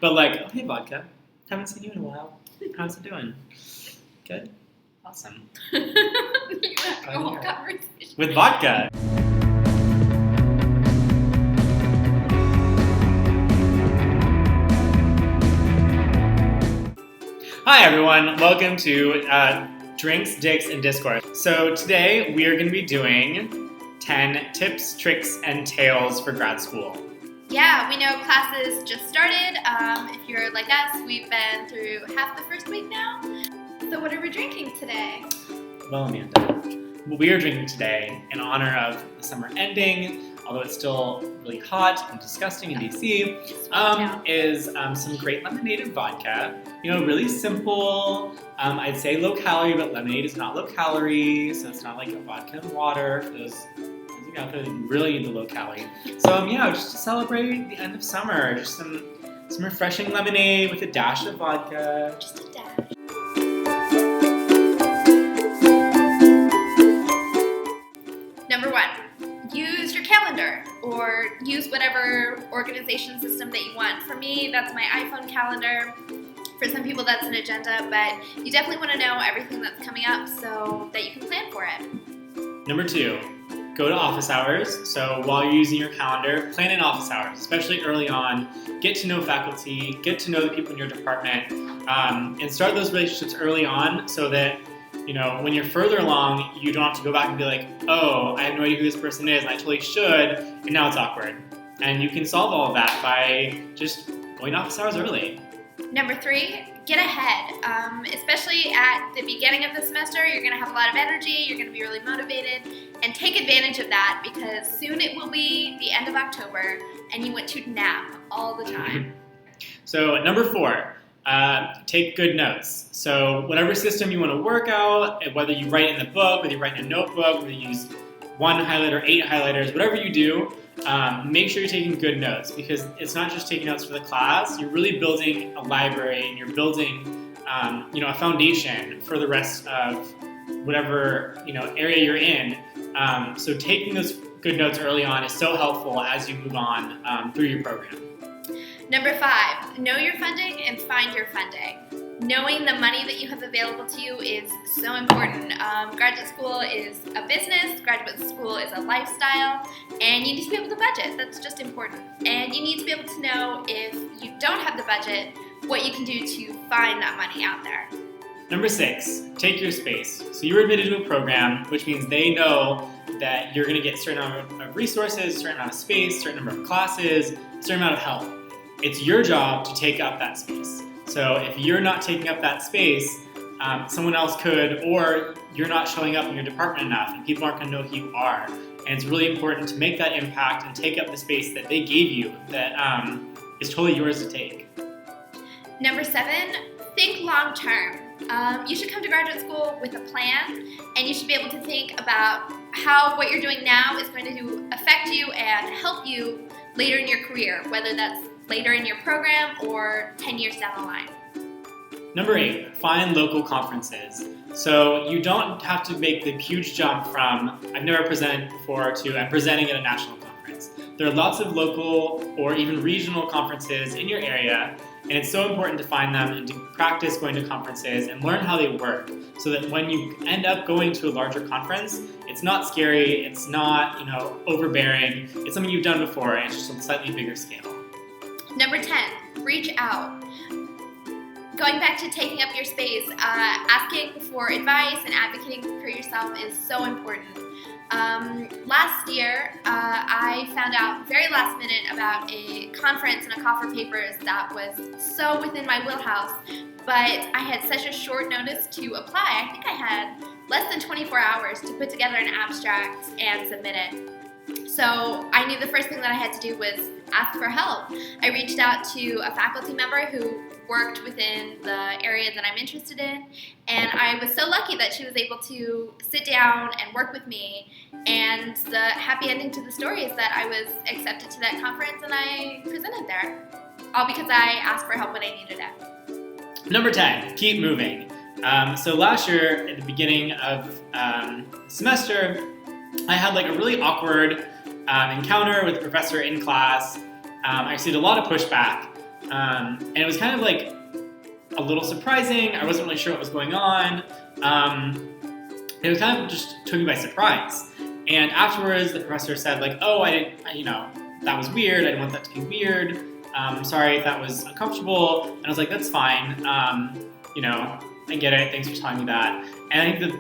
But like, oh, hey, Vodka. Haven't seen you in a while. How's it doing? Good? Awesome. You have a whole conversation. With Vodka. Hi, everyone. Welcome to Drinks, Dicks, and Discourse. So today we are going to be doing 10 tips, tricks, and tales for grad school. Yeah, we know classes just started. If you're like us, we've been through half the first week now. So what are we drinking today? Well, Amanda, what we are drinking today in honor of the summer ending, although it's still really hot and disgusting in DC, is some great lemonade and vodka. You know, really simple. I'd say low calorie, but lemonade is not low calorie, so it's not like a vodka and water for those out there that really need the low calorie. So just to celebrate the end of summer, just some refreshing lemonade with a dash of vodka. Just a dash. Number 1, use your calendar or use whatever organization system that you want. For me, that's my iPhone calendar. For some people, that's an agenda, but you definitely want to know everything that's coming up so that you can plan for it. Number 2, go to office hours. So while you're using your calendar, plan in office hours, especially early on. Get to know faculty, get to know the people in your department, and start those relationships early on so that, you know, when you're further along, you don't have to go back and be like, oh, I have no idea who this person is, and I totally should, and now it's awkward. And you can solve all of that by just going to office hours early. Number 3, get ahead. Especially at the beginning of the semester, you're going to have a lot of energy, you're going to be really motivated, and take advantage of that because soon it will be the end of October and you want to nap all the time. So number 4, take good notes. So whatever system you want to work out, whether you write in the book, whether you write in a notebook, whether you use 1 highlighter, 8 highlighters, whatever you do, make sure you're taking good notes because it's not just taking notes for the class. You're really building a library and you're building, a foundation for the rest of whatever area you're in. So taking those good notes early on is so helpful as you move on through your program. Number 5, know your funding and find your funding. Knowing the money that you have available to you is so important. Graduate school is a business, graduate school is a lifestyle, and you need to be able to budget. That's just important. And you need to be able to know if you don't have the budget, what you can do to find that money out there. Number 6, take your space. So you're admitted to a program, which means they know that you're going to get a certain amount of resources, a certain amount of space, a certain number of classes, a certain amount of help. It's your job to take up that space. So if you're not taking up that space, someone else could, or you're not showing up in your department enough and people aren't going to know who you are. And it's really important to make that impact and take up the space that they gave you that is totally yours to take. Number 7, think long term. You should come to graduate school with a plan, and you should be able to think about how what you're doing now is going to affect you and help you later in your career, whether that's later in your program or 10 years down the line. Number 8, find local conferences. So you don't have to make the huge jump from I've never presented before to I'm presenting at a national conference. There are lots of local or even regional conferences in your area, and it's so important to find them and to practice going to conferences and learn how they work so that when you end up going to a larger conference, it's not scary, it's not overbearing, it's something you've done before and it's just on a slightly bigger scale. Number 10, reach out. Going back to taking up your space, asking for advice and advocating for yourself is so important. Last year, I found out very last minute about a conference and a call for papers that was so within my wheelhouse, but I had such a short notice to apply. I think I had less than 24 hours to put together an abstract and submit it. So I knew the first thing that I had to do was ask for help. I reached out to a faculty member who worked within the area that I'm interested in, and I was so lucky that she was able to sit down and work with me, and the happy ending to the story is that I was accepted to that conference and I presented there, all because I asked for help when I needed it. Number 10, keep moving. So last year, at the beginning of semester, I had like a really awkward encounter with a professor in class. I received a lot of pushback, And it was kind of like a little surprising. I wasn't really sure what was going on. It was kind of just took me by surprise. And afterwards, the professor said, like, oh, that was weird. I didn't want that to be weird. Sorry if that was uncomfortable. And I was like, that's fine. I get it. Thanks for telling me that. And I think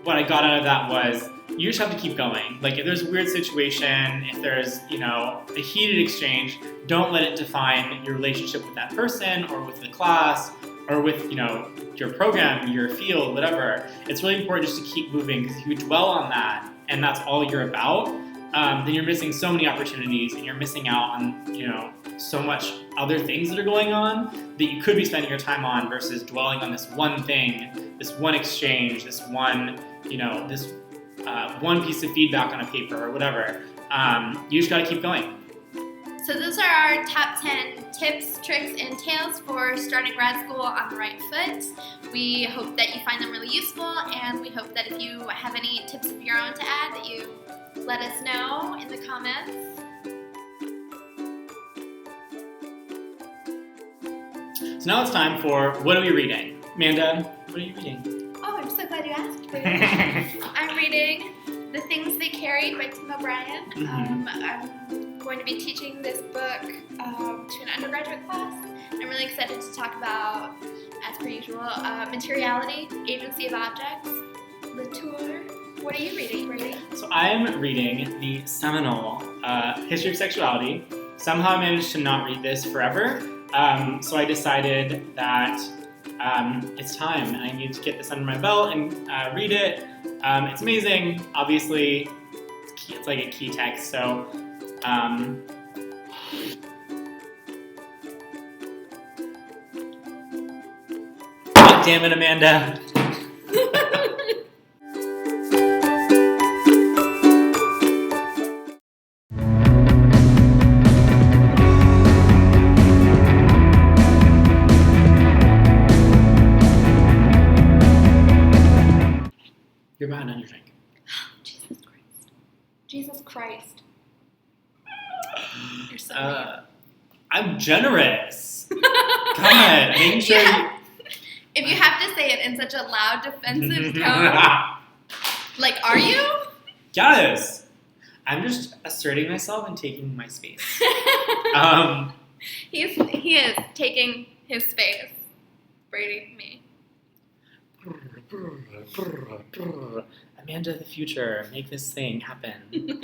what I got out of that was you just have to keep going. Like, if there's a weird situation, if there's, a heated exchange, don't let it define your relationship with that person or with the class or with, your program, your field, whatever. It's really important just to keep moving, because if you dwell on that and that's all you're about, then you're missing so many opportunities and you're missing out on, so much other things that are going on that you could be spending your time on versus dwelling on this one thing, this one exchange, this one, one piece of feedback on a paper or whatever. You just gotta keep going. So those are our top 10 tips, tricks, and tales for starting grad school on the right foot. We hope that you find them really useful, and we hope that if you have any tips of your own to add, that you let us know in the comments. So now it's time for What Are We Reading? Amanda, what are you reading? Oh, I'm so glad you asked, Brady. I'm reading The Things They Carried by Tim O'Brien. I'm going to be teaching this book to an undergraduate class. I'm really excited to talk about, as per usual, materiality, agency of objects, Latour. What are you reading, Brady? So I'm reading the seminal History of Sexuality. Somehow I managed to not read this forever, so I decided that it's time, and I need to get this under my belt and read it. It's amazing. Obviously, it's like a key text, so God damn it, Amanda. You're behind on your drink. Jesus Christ. You're so mean. I'm generous. God, making sure. Yeah. If you have to say it in such a loud, defensive tone, like, are you? Yes. I'm just asserting myself and taking my space. He is taking his space. Brady, me. Amanda, the future, make this thing happen.